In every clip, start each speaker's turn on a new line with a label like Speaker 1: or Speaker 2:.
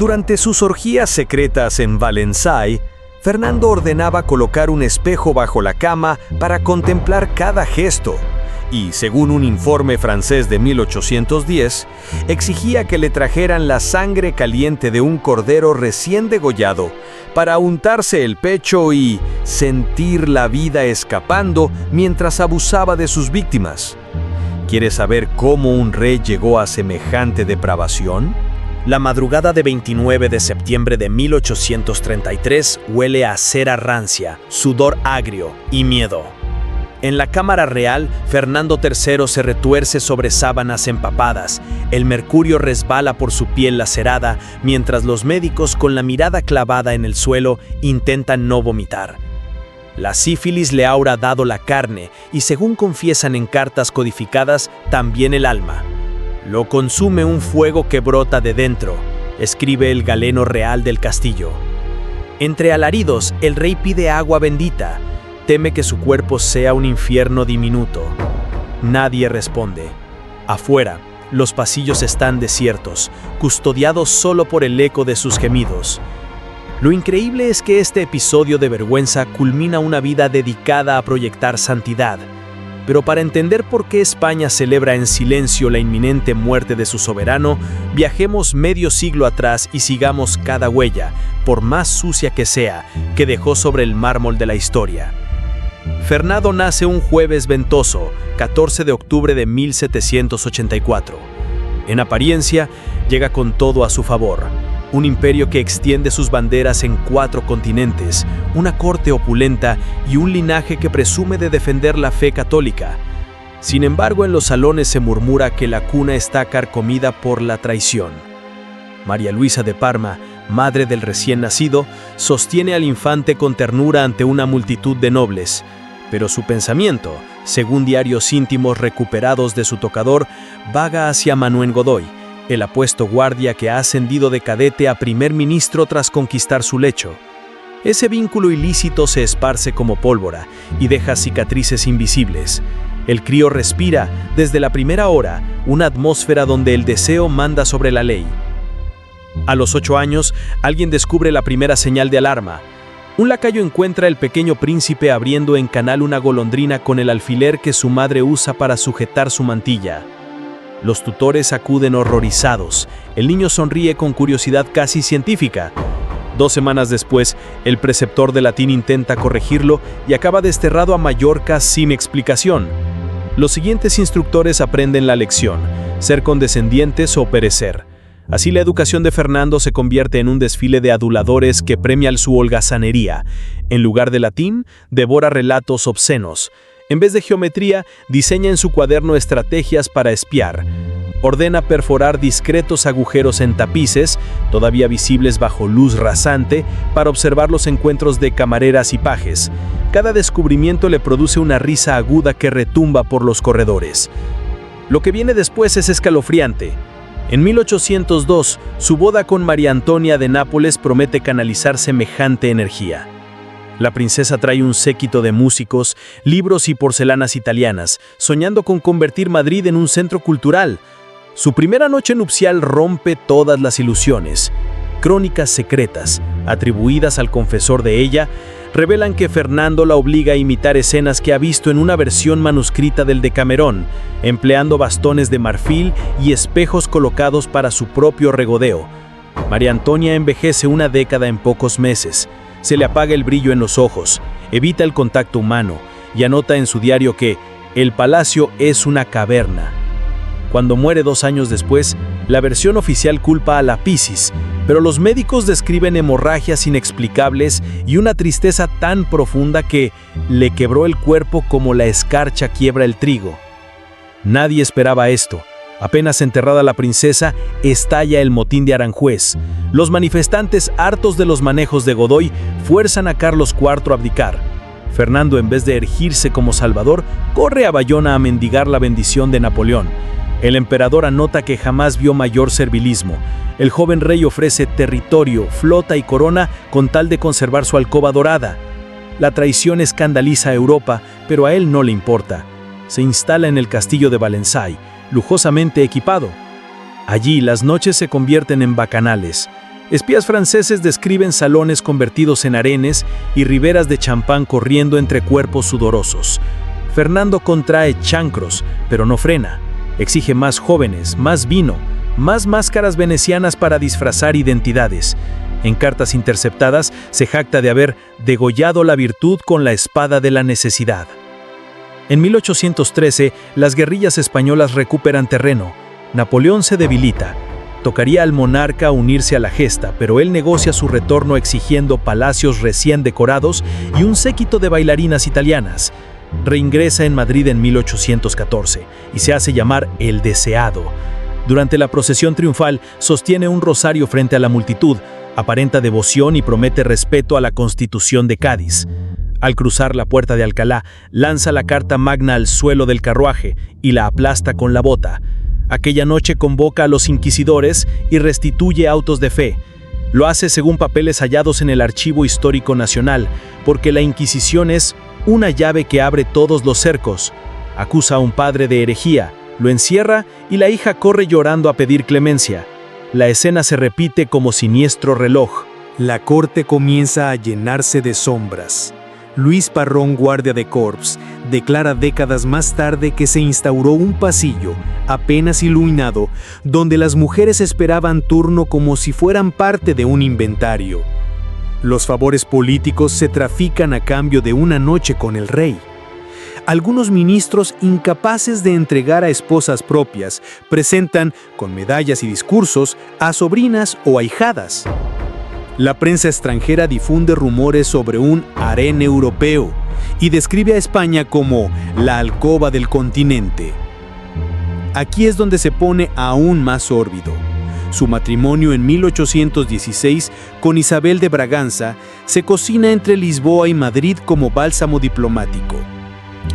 Speaker 1: Durante sus orgías secretas en Valensay, Fernando ordenaba colocar un espejo bajo la cama para contemplar cada gesto y, según un informe francés de 1810, exigía que le trajeran la sangre caliente de un cordero recién degollado para untarse el pecho y sentir la vida escapando mientras abusaba de sus víctimas. ¿Quieres saber cómo un rey llegó a semejante depravación?
Speaker 2: La madrugada de 29 de septiembre de 1833 huele a cera rancia, sudor agrio y miedo. En la Cámara Real, Fernando III se retuerce sobre sábanas empapadas, el mercurio resbala por su piel lacerada, mientras los médicos con la mirada clavada en el suelo intentan no vomitar. La sífilis le habrá dado la carne y, según confiesan en cartas codificadas, también el alma. Lo consume un fuego que brota de dentro, escribe el galeno real del castillo. Entre alaridos, el rey pide agua bendita. Teme que su cuerpo sea un infierno diminuto. Nadie responde. Afuera, los pasillos están desiertos, custodiados solo por el eco de sus gemidos. Lo increíble es que este episodio de vergüenza culmina una vida dedicada a proyectar santidad. Pero para entender por qué España celebra en silencio la inminente muerte de su soberano, viajemos medio siglo atrás y sigamos cada huella, por más sucia que sea, que dejó sobre el mármol de la historia. Fernando nace un jueves ventoso, 14 de octubre de 1784. En apariencia, llega con todo a su favor. Un imperio que extiende sus banderas en 4 continentes, una corte opulenta y un linaje que presume de defender la fe católica. Sin embargo, en los salones se murmura que la cuna está carcomida por la traición. María Luisa de Parma, madre del recién nacido, sostiene al infante con ternura ante una multitud de nobles, pero su pensamiento, según diarios íntimos recuperados de su tocador, vaga hacia Manuel Godoy, el apuesto guardia que ha ascendido de cadete a primer ministro tras conquistar su lecho. Ese vínculo ilícito se esparce como pólvora y deja cicatrices invisibles. El crío respira, desde la primera hora, una atmósfera donde el deseo manda sobre la ley. A los 8 años, alguien descubre la primera señal de alarma. Un lacayo encuentra al pequeño príncipe abriendo en canal una golondrina con el alfiler que su madre usa para sujetar su mantilla. Los tutores acuden horrorizados. El niño sonríe con curiosidad casi científica. 2 semanas después, el preceptor de latín intenta corregirlo y acaba desterrado a Mallorca sin explicación. Los siguientes instructores aprenden la lección: ser condescendientes o perecer. Así la educación de Fernando se convierte en un desfile de aduladores que premia su holgazanería. En lugar de latín, devora relatos obscenos. En vez de geometría, diseña en su cuaderno estrategias para espiar. Ordena perforar discretos agujeros en tapices, todavía visibles bajo luz rasante, para observar los encuentros de camareras y pajes. Cada descubrimiento le produce una risa aguda que retumba por los corredores. Lo que viene después es escalofriante. En 1802, su boda con María Antonia de Nápoles promete canalizar semejante energía. La princesa trae un séquito de músicos, libros y porcelanas italianas, soñando con convertir Madrid en un centro cultural. Su primera noche nupcial rompe todas las ilusiones. Crónicas secretas, atribuidas al confesor de ella, revelan que Fernando la obliga a imitar escenas que ha visto en una versión manuscrita del Decamerón, empleando bastones de marfil y espejos colocados para su propio regodeo. María Antonia envejece una década en pocos meses. Se le apaga el brillo en los ojos, evita el contacto humano y anota en su diario que el palacio es una caverna. Cuando muere 2 años después, la versión oficial culpa a la pisis, pero los médicos describen hemorragias inexplicables y una tristeza tan profunda que le quebró el cuerpo como la escarcha quiebra el trigo. Nadie esperaba esto. Apenas enterrada la princesa, estalla el motín de Aranjuez. Los manifestantes, hartos de los manejos de Godoy, fuerzan a Carlos IV a abdicar. Fernando, en vez de erigirse como salvador, corre a Bayona a mendigar la bendición de Napoleón. El emperador anota que jamás vio mayor servilismo. El joven rey ofrece territorio, flota y corona con tal de conservar su alcoba dorada. La traición escandaliza a Europa, pero a él no le importa. Se instala en el castillo de Valensay, lujosamente equipado. Allí las noches se convierten en bacanales. Espías franceses describen salones convertidos en arenes y riberas de champán corriendo entre cuerpos sudorosos. Fernando contrae chancros, pero no frena. Exige más jóvenes, más vino, más máscaras venecianas para disfrazar identidades. En cartas interceptadas se jacta de haber degollado la virtud con la espada de la necesidad. En 1813, las guerrillas españolas recuperan terreno. Napoleón se debilita. Tocaría al monarca unirse a la gesta, pero él negocia su retorno exigiendo palacios recién decorados y un séquito de bailarinas italianas. Reingresa en Madrid en 1814 y se hace llamar el Deseado. Durante la procesión triunfal sostiene un rosario frente a la multitud, aparenta devoción y promete respeto a la Constitución de Cádiz. Al cruzar la puerta de Alcalá, lanza la Carta Magna al suelo del carruaje y la aplasta con la bota. Aquella noche convoca a los inquisidores y restituye autos de fe. Lo hace según papeles hallados en el Archivo Histórico Nacional, porque la Inquisición es una llave que abre todos los cercos. Acusa a un padre de herejía, lo encierra y la hija corre llorando a pedir clemencia. La escena se repite como siniestro reloj.
Speaker 3: La corte comienza a llenarse de sombras. Luis Parrón, guardia de corps, declara décadas más tarde que se instauró un pasillo, apenas iluminado, donde las mujeres esperaban turno como si fueran parte de un inventario. Los favores políticos se trafican a cambio de una noche con el rey. Algunos ministros, incapaces de entregar a esposas propias, presentan, con medallas y discursos, a sobrinas o ahijadas. La prensa extranjera difunde rumores sobre un harén europeo y describe a España como la alcoba del continente. Aquí es donde se pone aún más sórdido. Su matrimonio en 1816 con Isabel de Braganza se cocina entre Lisboa y Madrid como bálsamo diplomático.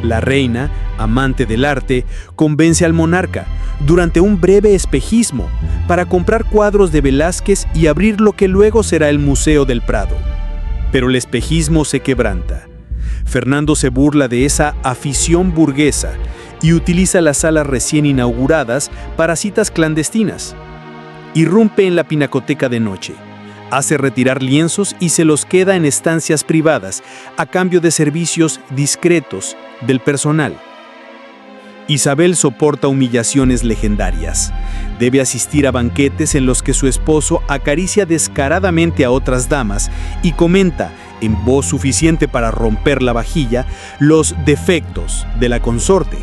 Speaker 3: La reina, amante del arte, convence al monarca, durante un breve espejismo, para comprar cuadros de Velázquez y abrir lo que luego será el Museo del Prado. Pero el espejismo se quebranta. Fernando se burla de esa afición burguesa y utiliza las salas recién inauguradas para citas clandestinas. Irrumpe en la pinacoteca de noche. Hace retirar lienzos y se los queda en estancias privadas a cambio de servicios discretos del personal. Isabel soporta humillaciones legendarias. Debe asistir a banquetes en los que su esposo acaricia descaradamente a otras damas y comenta, en voz suficiente para romper la vajilla, los defectos de la consorte.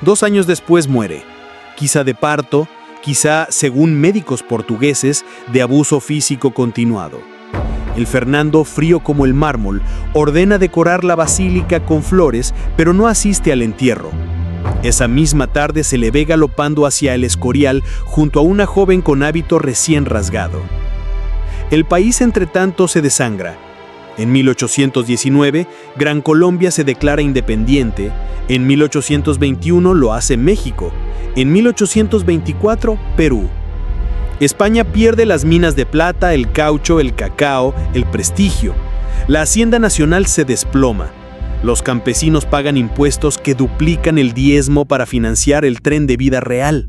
Speaker 3: 2 años después muere, quizá de parto, quizá, según médicos portugueses, de abuso físico continuado. El Fernando, frío como el mármol, ordena decorar la basílica con flores, pero no asiste al entierro. Esa misma tarde se le ve galopando hacia el Escorial junto a una joven con hábito recién rasgado. El país, entretanto, se desangra. En 1819, Gran Colombia se declara independiente. En 1821 lo hace México. En 1824, Perú. España pierde las minas de plata, el caucho, el cacao, el prestigio. La hacienda nacional se desploma. Los campesinos pagan impuestos que duplican el diezmo para financiar el tren de vida real.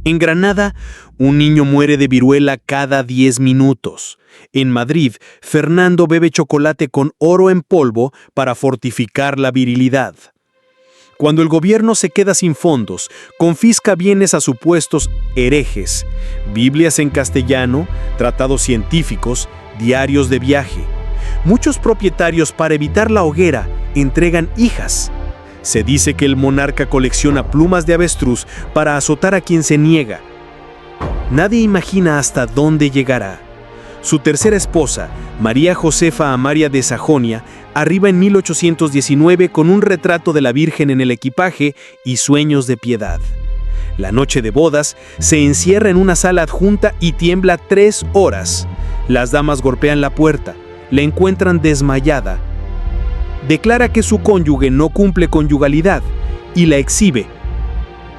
Speaker 3: En Granada, un niño muere de viruela cada 10 minutos. En Madrid, Fernando bebe chocolate con oro en polvo para fortificar la virilidad. Cuando el gobierno se queda sin fondos, confisca bienes a supuestos herejes, Biblias en castellano, tratados científicos, diarios de viaje. Muchos propietarios, para evitar la hoguera, entregan hijas. Se dice que el monarca colecciona plumas de avestruz para azotar a quien se niega. Nadie imagina hasta dónde llegará. Su tercera esposa, María Josefa Amalia de Sajonia, arriba en 1819 con un retrato de la Virgen en el equipaje y sueños de piedad. La noche de bodas se encierra en una sala adjunta y tiembla 3 horas. Las damas golpean la puerta, la encuentran desmayada. Declara que su cónyuge no cumple conyugalidad y la exhibe.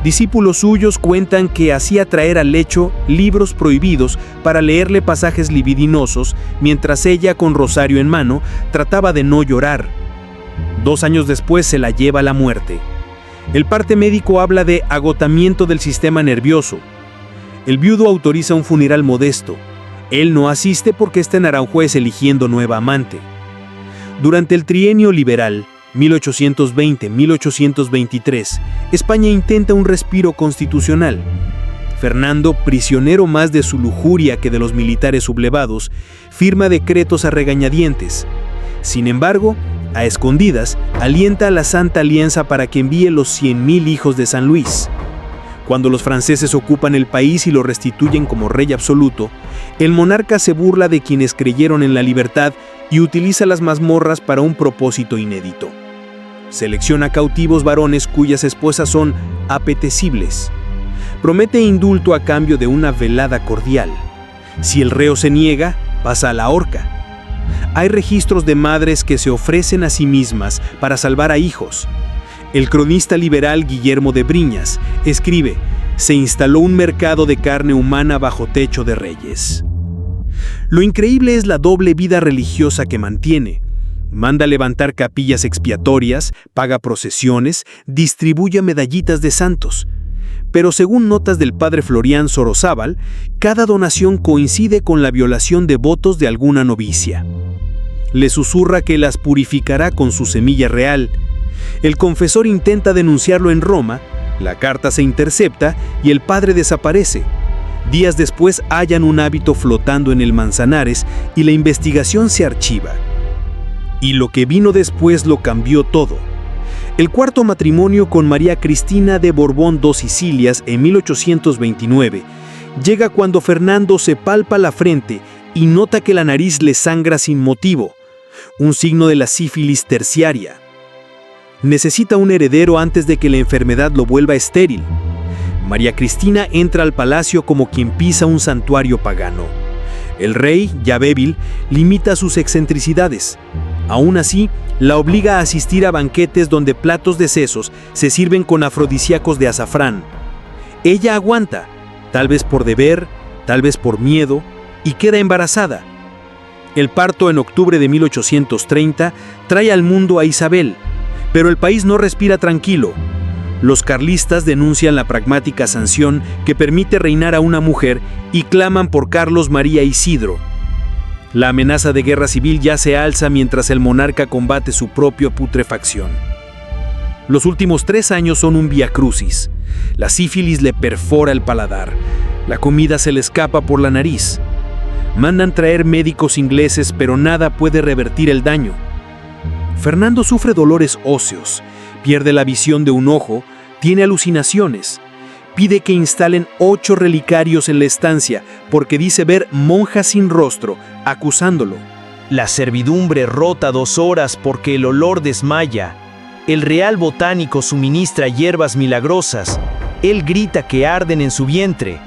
Speaker 3: Discípulos suyos cuentan que hacía traer al lecho libros prohibidos para leerle pasajes libidinosos, mientras ella, con rosario en mano, trataba de no llorar. 2 años después se la lleva a la muerte. El parte médico habla de agotamiento del sistema nervioso. El viudo autoriza un funeral modesto. Él no asiste porque está en Aranjuez eligiendo nueva amante. Durante el trienio liberal, 1820-1823, España intenta un respiro constitucional. Fernando, prisionero más de su lujuria que de los militares sublevados, firma decretos a regañadientes. Sin embargo, a escondidas, alienta a la Santa Alianza para que envíe los 100,000 hijos de San Luis. Cuando los franceses ocupan el país y lo restituyen como rey absoluto, el monarca se burla de quienes creyeron en la libertad y utiliza las mazmorras para un propósito inédito. Selecciona cautivos varones cuyas esposas son apetecibles. Promete indulto a cambio de una velada cordial. Si el reo se niega, pasa a la horca. Hay registros de madres que se ofrecen a sí mismas para salvar a hijos. El cronista liberal Guillermo de Briñas escribe: se instaló un mercado de carne humana bajo techo de reyes. Lo increíble es la doble vida religiosa que mantiene. Manda levantar capillas expiatorias, paga procesiones, distribuye medallitas de santos. Pero según notas del padre Florián Sorozábal, cada donación coincide con la violación de votos de alguna novicia. Le susurra que las purificará con su semilla real. El confesor intenta denunciarlo en Roma, la carta se intercepta y el padre desaparece. Días después hallan un hábito flotando en el Manzanares y la investigación se archiva. Y lo que vino después lo cambió todo. El cuarto matrimonio con María Cristina de Borbón dos Sicilias en 1829 llega cuando Fernando se palpa la frente y nota que la nariz le sangra sin motivo, un signo de la sífilis terciaria. Necesita un heredero antes de que la enfermedad lo vuelva estéril. María Cristina entra al palacio como quien pisa un santuario pagano. El rey, ya débil, limita sus excentricidades. Aún así, la obliga a asistir a banquetes donde platos de sesos se sirven con afrodisíacos de azafrán. Ella aguanta, tal vez por deber, tal vez por miedo, y queda embarazada. El parto en octubre de 1830 trae al mundo a Isabel, pero el país no respira tranquilo. Los carlistas denuncian la pragmática sanción que permite reinar a una mujer y claman por Carlos María Isidro. La amenaza de guerra civil ya se alza mientras el monarca combate su propia putrefacción. Los últimos 3 años son un viacrucis. La sífilis le perfora el paladar. La comida se le escapa por la nariz. Mandan traer médicos ingleses, pero nada puede revertir el daño. Fernando sufre dolores óseos, pierde la visión de un ojo, tiene alucinaciones. Pide que instalen 8 relicarios en la estancia porque dice ver monjas sin rostro, acusándolo.
Speaker 2: La servidumbre rota 2 horas porque el olor desmaya. El Real Botánico suministra hierbas milagrosas. Él grita que arden en su vientre.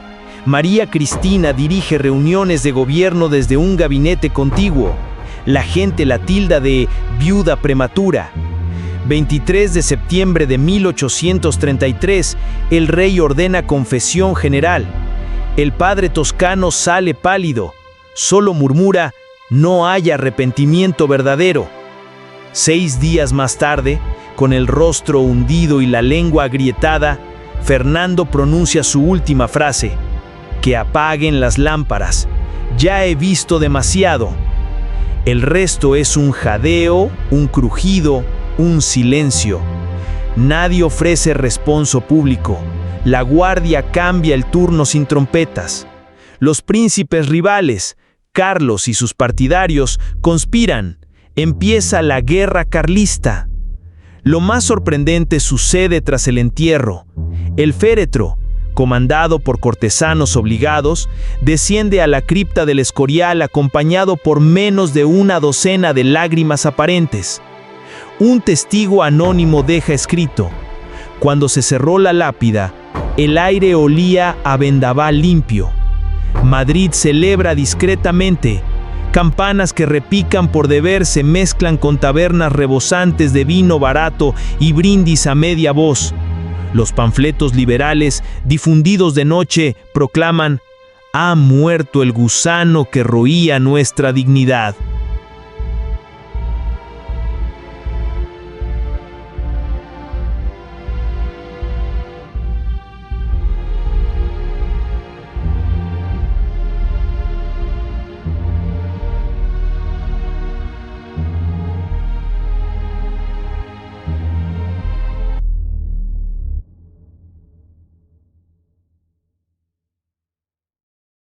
Speaker 2: María Cristina dirige reuniones de gobierno desde un gabinete contiguo. La gente la tilda de viuda prematura. 23 de septiembre de 1833, el rey ordena confesión general. El padre toscano sale pálido, solo murmura: no hay arrepentimiento verdadero. 6 días más tarde, con el rostro hundido y la lengua agrietada, Fernando pronuncia su última frase: que apaguen las lámparas, ya he visto demasiado. El resto es un jadeo, un crujido, un silencio. Nadie ofrece responso público. La guardia cambia el turno sin trompetas. Los príncipes rivales, Carlos y sus partidarios, conspiran. Empieza la guerra carlista. Lo más sorprendente sucede tras el entierro. El féretro, comandado por cortesanos obligados, desciende a la cripta del Escorial acompañado por menos de una docena de lágrimas aparentes. Un testigo anónimo deja escrito: cuando se cerró la lápida, el aire olía a vendaval limpio. Madrid celebra discretamente. Campanas que repican por deber se mezclan con tabernas rebosantes de vino barato y brindis a media voz. Los panfletos liberales, difundidos de noche, proclaman: ha muerto el gusano que roía nuestra dignidad.